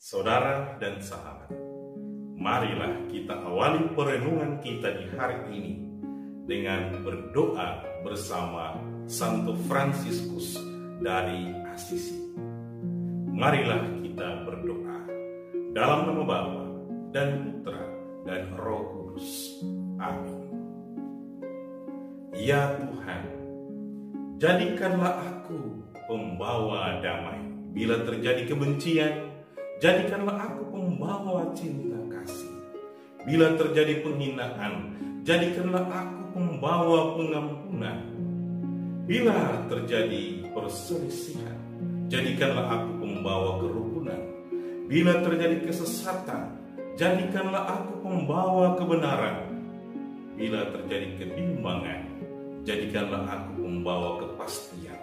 Saudara dan sahabat, marilah kita awali perenungan kita di hari ini dengan berdoa bersama Santo Fransiskus dari Assisi. Marilah kita berdoa dalam nama Bapa dan Putra dan Roh Kudus. Amin. Ya Tuhan, jadikanlah aku pembawa damai. Bila terjadi kebencian, jadikanlah aku pembawa cinta kasih. Bila terjadi penghinaan, jadikanlah aku pembawa pengampunan. Bila terjadi perselisihan, jadikanlah aku pembawa kerukunan. Bila terjadi kesesatan, jadikanlah aku pembawa kebenaran. Bila terjadi kebimbangan, jadikanlah aku pembawa kepastian.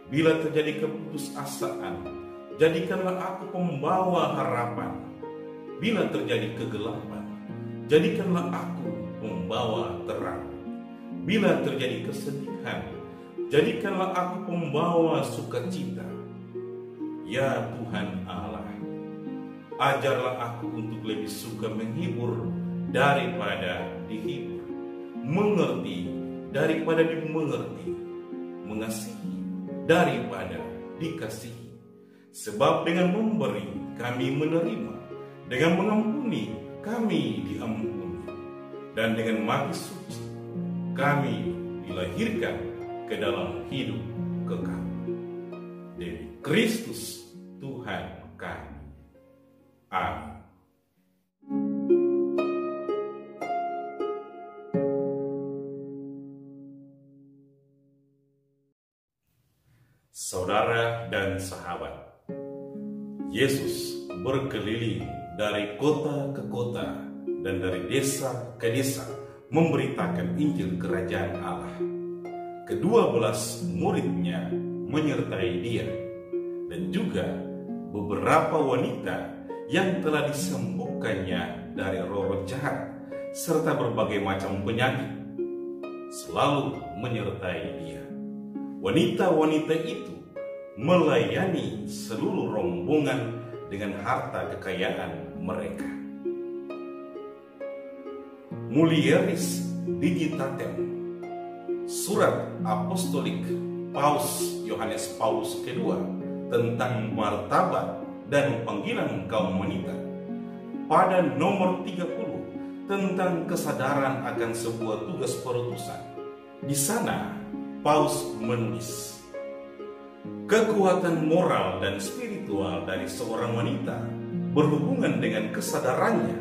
Bila terjadi keputusasaan, jadikanlah aku pembawa harapan. Bila terjadi kegelapan, jadikanlah aku pembawa terang. Bila terjadi kesedihan, jadikanlah aku pembawa sukacita. Ya Tuhan Allah, ajarlah aku untuk lebih suka menghibur daripada dihibur, mengerti daripada dimengerti, mengasihi daripada dikasihi. Sebab dengan memberi kami menerima, dengan mengampuni kami diampuni, dan dengan mati suci kami dilahirkan ke dalam hidup kekal. Demi Kristus Tuhan kami. Amin. Saudara dan sahabat, Yesus berkeliling dari kota ke kota dan dari desa ke desa memberitakan Injil Kerajaan Allah. Ke-12 muridnya menyertai dia, dan juga beberapa wanita yang telah disembuhkannya dari roh-roh jahat serta berbagai macam penyakit selalu menyertai dia. Wanita-wanita itu melayani seluruh rombongan dengan harta kekayaan mereka. Mulieris Digitatem, surat apostolik Paus Yohanes Paulus II tentang martabat dan panggilan kaum wanita, pada nomor 30 tentang kesadaran akan sebuah tugas perutusan. Di sana Paus menulis, kekuatan moral dan spiritual dari seorang wanita berhubungan dengan kesadarannya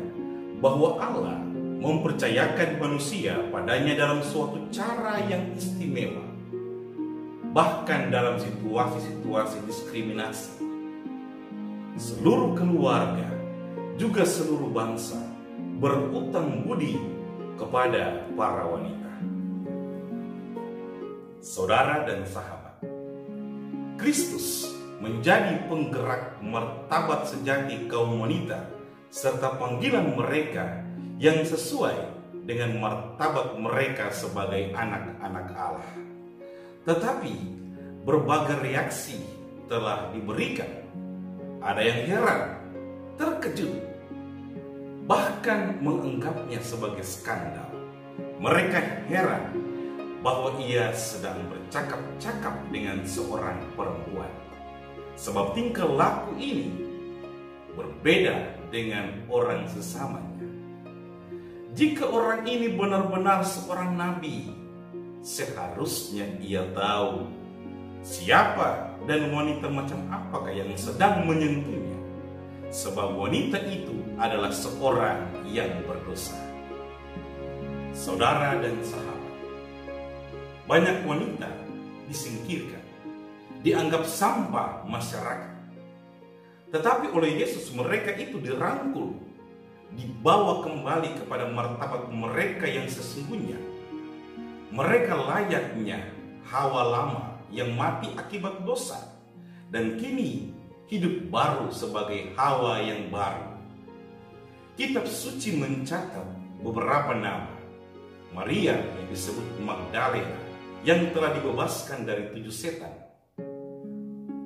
bahwa Allah mempercayakan manusia padanya dalam suatu cara yang istimewa, bahkan dalam situasi-situasi diskriminasi. Seluruh keluarga, juga seluruh bangsa berutang budi kepada para wanita. Saudara dan sahabat, Kristus menjadi penggerak martabat sejati kaum wanita serta panggilan mereka yang sesuai dengan martabat mereka sebagai anak-anak Allah. Tetapi berbagai reaksi telah diberikan. Ada yang heran, terkejut, bahkan menganggapnya sebagai skandal. Mereka heran bahwa ia sedang bercakap-cakap dengan seorang perempuan, sebab tingkah laku ini berbeda dengan orang sesamanya. Jika orang ini benar-benar seorang nabi, seharusnya ia tahu siapa dan wanita macam apakah yang sedang menyentuhnya, sebab wanita itu adalah seorang yang berdosa. Saudara dan sahabat, banyak wanita disingkirkan, dianggap sampah masyarakat. Tetapi oleh Yesus mereka itu dirangkul, dibawa kembali kepada martabat mereka yang sesungguhnya. Mereka layaknya Hawa lama yang mati akibat dosa, dan kini hidup baru sebagai Hawa yang baru. Kitab suci mencatat beberapa nama. Maria yang disebut Magdalena, yang telah dibebaskan dari 7 setan.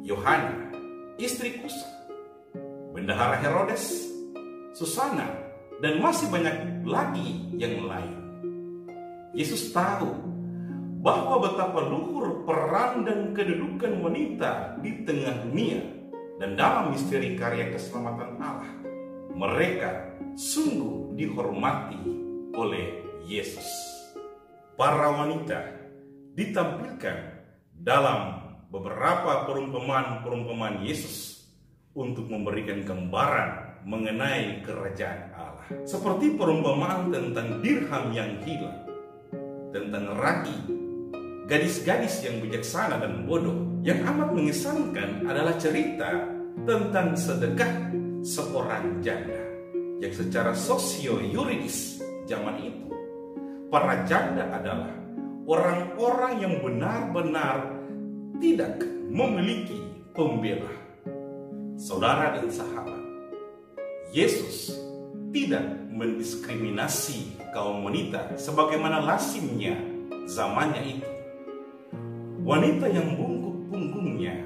Yohana, istri Kusa, Bendahara Herodes, Susana, dan masih banyak lagi yang lain. Yesus tahu bahwa betapa luhur peran dan kedudukan wanita di tengah dunia dan dalam misteri karya keselamatan Allah. Mereka sungguh dihormati oleh Yesus. Para wanita ditampilkan dalam beberapa perumpamaan Yesus untuk memberikan gambaran mengenai kerajaan Allah. Seperti perumpamaan tentang dirham yang hilang, tentang ragi, gadis-gadis yang bijaksana dan bodoh. Yang amat mengesankan adalah cerita tentang sedekah seorang janda yang secara sosio-yuridis zaman itu, para janda adalah orang-orang yang benar-benar tidak memiliki pembela. Saudara dan sahabat, Yesus tidak mendiskriminasi kaum wanita sebagaimana lazimnya zamannya itu. Wanita yang bungkuk punggungnya,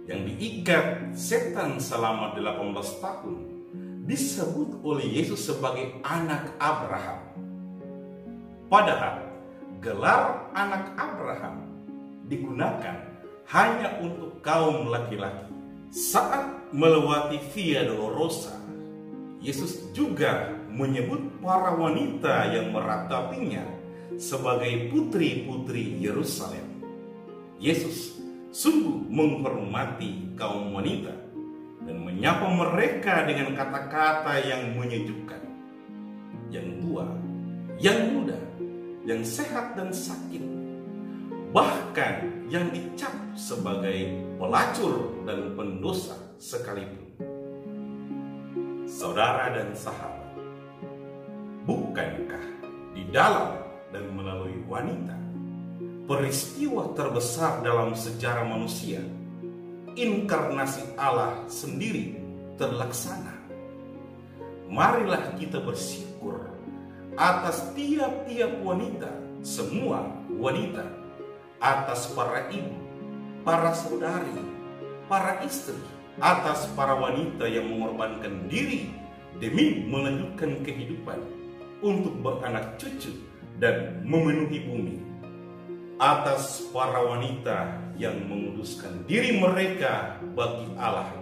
yang diikat setan selama 18 tahun, disebut oleh Yesus sebagai anak Abraham. Padahal gelar anak Abraham digunakan hanya untuk kaum laki-laki. Saat melewati Via Dolorosa, Yesus juga menyebut para wanita yang meratapinya sebagai putri-putri Yerusalem. Yesus sungguh menghormati kaum wanita dan menyapa mereka dengan kata-kata yang menyejukkan. Yang tua, yang muda, yang sehat dan sakit, bahkan yang dicap sebagai pelacur dan pendosa sekalipun. Saudara dan sahabat, bukankah di dalam dan melalui wanita peristiwa terbesar dalam sejarah manusia, inkarnasi Allah sendiri terlaksana? Marilah kita bersyukur atas tiap-tiap wanita, semua wanita, atas para ibu, para saudari, para istri, atas para wanita yang mengorbankan diri demi melanjutkan kehidupan untuk beranak cucu dan memenuhi bumi, atas para wanita yang menguduskan diri mereka bagi Allah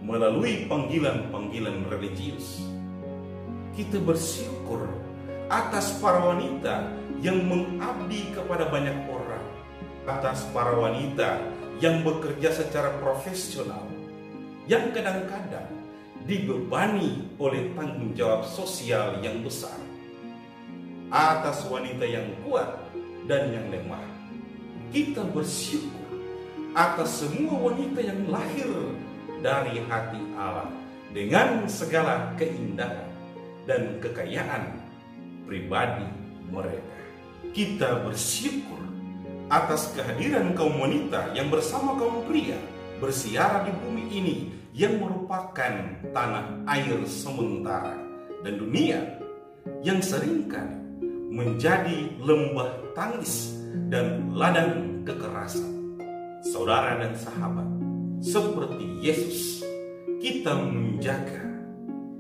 melalui panggilan-panggilan religius. Kita bersyukur atas para wanita yang mengabdi kepada banyak orang, atas para wanita yang bekerja secara profesional, yang kadang-kadang dibebani oleh tanggung jawab sosial yang besar, atas wanita yang kuat dan yang lemah. Kita bersyukur atas semua wanita yang lahir dari hati Allah dengan segala keindahan dan kekayaan pribadi mereka. Kita bersyukur atas kehadiran kaum wanita yang bersama kaum pria bersiara di bumi ini yang merupakan tanah air sementara dan dunia yang seringkali menjadi lembah tangis dan ladang kekerasan. Saudara dan sahabat, seperti Yesus, kita menjaga,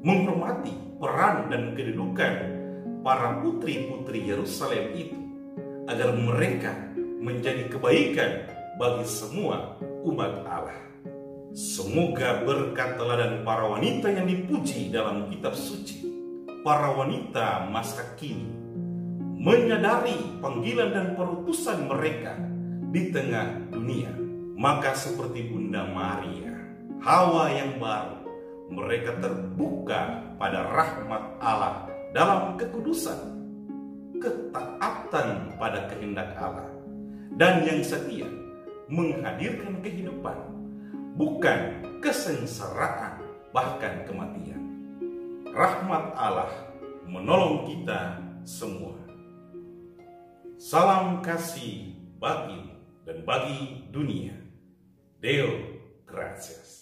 menghormati peran dan kedudukan para putri-putri Yerusalem itu, agar mereka menjadi kebaikan bagi semua umat Allah. Semoga berkat teladan para wanita yang dipuji dalam kitab suci, para wanita masa kini menyadari panggilan dan perutusan mereka di tengah dunia. Maka seperti Bunda Maria, Hawa yang baru, mereka terbuka pada rahmat Allah dalam kekudusan, ketaatan pada kehendak Allah, dan yang setia menghadirkan kehidupan, bukan kesengsaraan, bahkan kematian. Rahmat Allah menolong kita semua. Salam kasih bagi dan bagi dunia. Deo gratias.